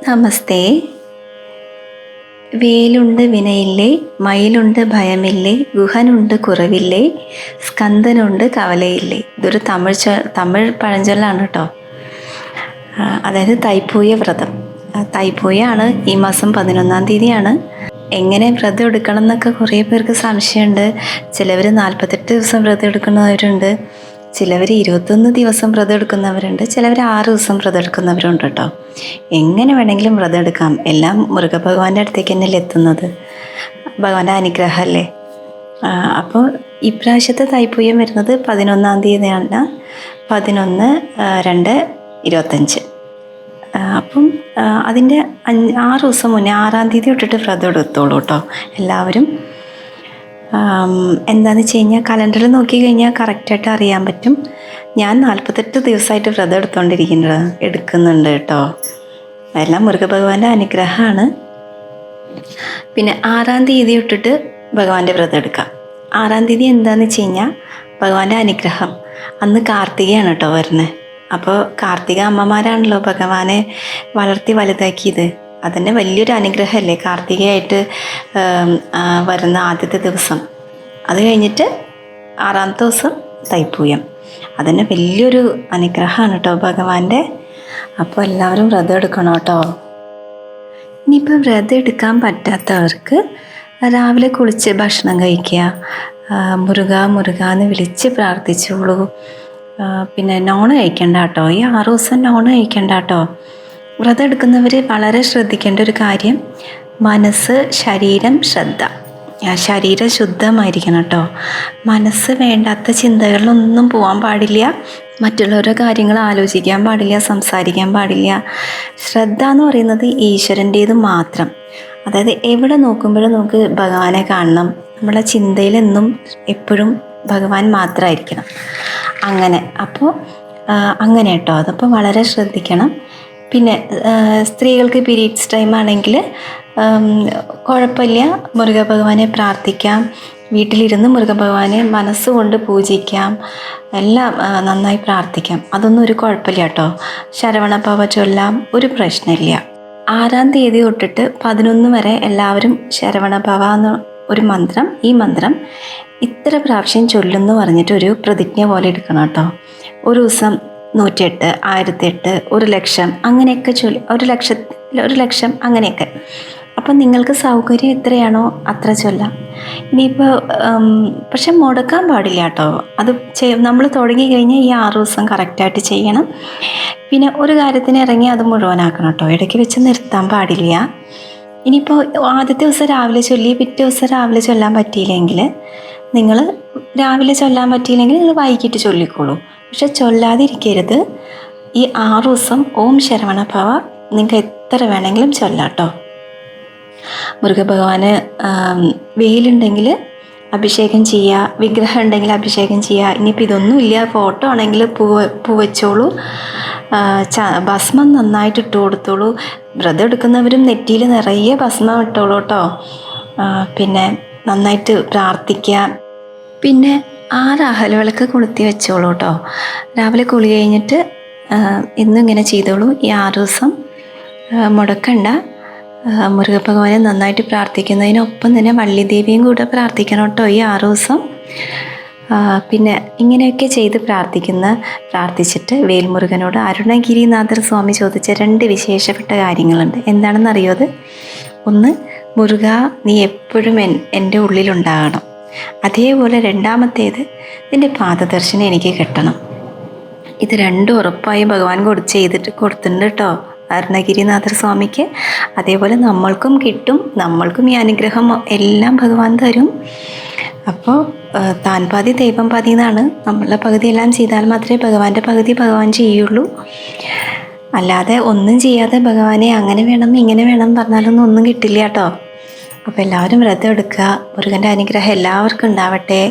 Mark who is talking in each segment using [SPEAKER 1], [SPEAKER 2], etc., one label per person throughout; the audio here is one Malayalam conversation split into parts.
[SPEAKER 1] നമസ്തേ. വേലുണ്ട് വിനയില്ലേ, മയിലുണ്ട് ഭയമില്ലേ, ഗുഹനുണ്ട് കുറവില്ലേ, സ്കന്ദനുണ്ട് കവലയില്ലേ. ഇതൊരു തമിഴ് പഴഞ്ചൊല്ലാണ് കേട്ടോ. അതായത് തൈപ്പൂയ വ്രതം. തൈപ്പൂയാണ് ഈ മാസം 11-ാം തീയതിയാണ്. എങ്ങനെ വ്രതം എടുക്കണം എന്നൊക്കെ കുറേ പേർക്ക് സംശയമുണ്ട്. ചിലവർ 48 ദിവസം വ്രതം എടുക്കുന്നവരുണ്ട്, ചിലവർ 21 ദിവസം വ്രതം എടുക്കുന്നവരുണ്ട്, ചിലവർ 6 ദിവസം വ്രതം എടുക്കുന്നവരുണ്ട് കേട്ടോ. എങ്ങനെ വേണമെങ്കിലും വ്രതം എടുക്കാം. എല്ലാം മുരുകഭഗവാന്റെ അടുത്തേക്ക് തന്നെയല്ലേ എത്തുന്നത്. ഭഗവാന്റെ അനുഗ്രഹമല്ലേ. അപ്പോൾ ഇപ്രാവശ്യത്തെ തൈപ്പൂയം വരുന്നത് 11-ാം തീയതിയാണ്. 11/2/25. അപ്പം അതിൻ്റെ 6 ദിവസം മുന്നേ 6-ാം തീയതി തൊട്ടിട്ട് വ്രതം എടുത്തോളൂ കേട്ടോ എല്ലാവരും. എന്താണെന്ന് വെച്ച് കഴിഞ്ഞാൽ കലണ്ടറിൽ നോക്കിക്കഴിഞ്ഞാൽ കറക്റ്റായിട്ട് അറിയാൻ പറ്റും. ഞാൻ 48 ദിവസമായിട്ട് വ്രതം എടുക്കുന്നുണ്ട് കേട്ടോ. എല്ലാം മുരുകഭഗവാന്റെ അനുഗ്രഹമാണ്. പിന്നെ 6-ാം തീയതി തൊട്ടിട്ട് ഭഗവാന്റെ വ്രതം എടുക്കാം. 6-ാം തീയതി എന്താണെന്ന് വെച്ച് കഴിഞ്ഞാൽ ഭഗവാന്റെ അനുഗ്രഹം. അന്ന് കാർത്തികയാണ് കേട്ടോ വരുന്നത്. അപ്പോൾ കാർത്തിക അമ്മമാരാണല്ലോ ഭഗവാനെ വളർത്തി വലുതാക്കിയത്. അതന്നെ വലിയൊരു അനുഗ്രഹമല്ലേ കാർത്തികയായിട്ട് വരുന്ന ആദ്യത്തെ ദിവസം. അത് കഴിഞ്ഞിട്ട് 6-ാമത്തെ ദിവസം തൈപ്പൂയം. അതന്നെ വലിയൊരു അനുഗ്രഹമാണ് കേട്ടോ ഭഗവാന്റെ. അപ്പോൾ എല്ലാവരും വ്രതം എടുക്കണം കേട്ടോ. ഇനിയിപ്പോൾ വ്രതം എടുക്കാൻ പറ്റാത്തവർക്ക് രാവിലെ കുളിച്ച് ഭക്ഷണം കഴിക്കുക, മുരുക മുരുക എന്ന് വിളിച്ച് പ്രാർത്ഥിച്ചോളൂ. പിന്നെ നോൺ കഴിക്കണ്ട കേട്ടോ. ഈ 6 ദിവസം നോൺ കഴിക്കണ്ട കേട്ടോ. വ്രതം എടുക്കുന്നവർ വളരെ ശ്രദ്ധിക്കേണ്ട ഒരു കാര്യം, മനസ്സ്, ശരീരം, ശ്രദ്ധ. ശരീരം ശുദ്ധമായിരിക്കണം കേട്ടോ. മനസ്സ് വേണ്ടാത്ത ചിന്തകളിലൊന്നും പോകാൻ പാടില്ല. മറ്റുള്ളവരുടെ കാര്യങ്ങൾ ആലോചിക്കാൻ പാടില്ല, സംസാരിക്കാൻ പാടില്ല. ശ്രദ്ധ എന്ന് പറയുന്നത് ഈശ്വരൻ്റേത് മാത്രം. അതായത് എവിടെ നോക്കുമ്പോഴും നമുക്ക് ഭഗവാനെ കാണണം. നമ്മളെ ചിന്തയിലെന്നും എപ്പോഴും ഭഗവാൻ മാത്രമായിരിക്കണം. അപ്പോൾ അങ്ങനെ കേട്ടോ. അതപ്പോൾ വളരെ ശ്രദ്ധിക്കണം. പിന്നെ സ്ത്രീകൾക്ക് പീരീഡ്സ് ടൈം ആണെങ്കിൽ കുഴപ്പമില്ല, മുരുകഭഗവാനെ പ്രാർത്ഥിക്കാം. വീട്ടിലിരുന്ന് മുരുകഭഗവാനെ മനസ്സുകൊണ്ട് പൂജിക്കാം. എല്ലാം നന്നായി പ്രാർത്ഥിക്കാം. അതൊന്നും ഒരു കുഴപ്പമില്ല കേട്ടോ. ശരവണഭവ ചൊല്ലാം, ഒരു പ്രശ്നമില്ല. 6-ാം തീയതി തൊട്ടിട്ട് 11 വരെ എല്ലാവരും ശരവണഭവ എന്ന ഒരു മന്ത്രം, ഈ മന്ത്രം ഇത്ര പ്രാവശ്യം ചൊല്ലുമെന്ന് പറഞ്ഞിട്ട് ഒരു പ്രതിജ്ഞ പോലെ എടുക്കണം കേട്ടോ. ഒരു ദിവസം 108, 1008, 1,00,000 അങ്ങനെയൊക്കെ ചൊല്ലി, 1,00,000 അങ്ങനെയൊക്കെ. അപ്പം നിങ്ങൾക്ക് സൗകര്യം എത്രയാണോ അത്ര ചൊല്ലാം. ഇനിയിപ്പോൾ പക്ഷെ മുടക്കാൻ പാടില്ല കേട്ടോ. അത് നമ്മൾ തുടങ്ങി കഴിഞ്ഞാൽ ഈ 6 ദിവസം കറക്റ്റായിട്ട് ചെയ്യണം. പിന്നെ ഒരു കാര്യത്തിന് ഇറങ്ങി അത് മുഴുവനാക്കണം കേട്ടോ. ഇടയ്ക്ക് വെച്ച് നിർത്താൻ പാടില്ല. ഇനിയിപ്പോൾ ആദ്യത്തെ ദിവസം രാവിലെ ചൊല്ലി പിറ്റേ ദിവസം രാവിലെ ചൊല്ലാൻ പറ്റിയില്ലെങ്കിൽ നിങ്ങൾ വൈകിട്ട് ചൊല്ലിക്കോളൂ. പക്ഷെ ചൊല്ലാതിരിക്കരുത്. ഈ 6 ദിവസം ഓം ശരവണഭവ നിങ്ങൾക്ക് എത്ര വേണമെങ്കിലും ചൊല്ലാം കേട്ടോ. മുരുകഭഗവാന് വേലുണ്ടെങ്കിൽ അഭിഷേകം ചെയ്യുക, വിഗ്രഹം ഉണ്ടെങ്കിൽ അഭിഷേകം ചെയ്യുക. ഇനിയിപ്പോൾ ഇതൊന്നുമില്ല, ഫോട്ടോ ആണെങ്കിൽ പൂ വെച്ചോളൂ. ഭസ്മം നന്നായിട്ട് ഇട്ട് കൊടുത്തോളൂ. വ്രതം എടുക്കുന്നവരും നെറ്റിയിൽ നിറയെ ഭസ്മം ഇട്ടോളൂ കേട്ടോ. പിന്നെ നന്നായിട്ട് പ്രാർത്ഥിക്കുക. പിന്നെ 6 അഹൽവിളക്ക് കൊളുത്തി വെച്ചോളൂ കേട്ടോ. രാവിലെ കുളി കഴിഞ്ഞിട്ട് ഇന്നും ഇങ്ങനെ ചെയ്തോളൂ. ഈ 6 ദിവസം മുടക്കണ്ട. മുരുകഭഗവാനെ നന്നായിട്ട് പ്രാർത്ഥിക്കുന്നതിനൊപ്പം തന്നെ വള്ളിദേവിയും കൂടെ പ്രാർത്ഥിക്കണം കേട്ടോ ഈ 6 ദിവസം. പിന്നെ ഇങ്ങനെയൊക്കെ ചെയ്ത് പ്രാർത്ഥിച്ചിട്ട് വേൽമുരുകനോട് അരുണഗിരിനാഥർ സ്വാമി ചോദിച്ച 2 വിശേഷപ്പെട്ട കാര്യങ്ങളുണ്ട്. എന്താണെന്നറിയോ അത്? ഒന്ന്, മുരുക നീ എപ്പോഴും എൻ്റെ ഉള്ളിലുണ്ടാകണം. അതേപോലെ രണ്ടാമത്തേത്, നിൻ്റെ പാദദർശനം എനിക്ക് കിട്ടണം. ഇത് 2 ഉറപ്പായി ഭഗവാൻ കൊടുത്തിട്ടുണ്ട് കേട്ടോ അരുണഗിരിനാഥർ സ്വാമിക്ക്. അതേപോലെ നമ്മൾക്കും കിട്ടും. നമ്മൾക്കും ഈ അനുഗ്രഹം എല്ലാം ഭഗവാൻ തരും. അപ്പോൾ താൻ പാതി ദൈവം പാതി എന്നാണ്. നമ്മളുടെ പകുതി എല്ലാം ചെയ്താൽ മാത്രമേ ഭഗവാന്റെ പകുതി ഭഗവാൻ ചെയ്യുള്ളൂ. അല്ലാതെ ഒന്നും ചെയ്യാതെ ഭഗവാനെ അങ്ങനെ വേണം ഇങ്ങനെ വേണം പറഞ്ഞാലൊന്നും ഒന്നും കിട്ടില്ല കേട്ടോ. അപ്പോൾ എല്ലാവരും വ്രതം എടുക്കുക. മുരുകൻ്റെ അനുഗ്രഹം എല്ലാവർക്കും ഉണ്ടാവട്ടെ.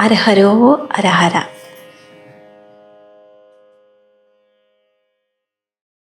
[SPEAKER 1] ഹരഹരോ ഹരഹര.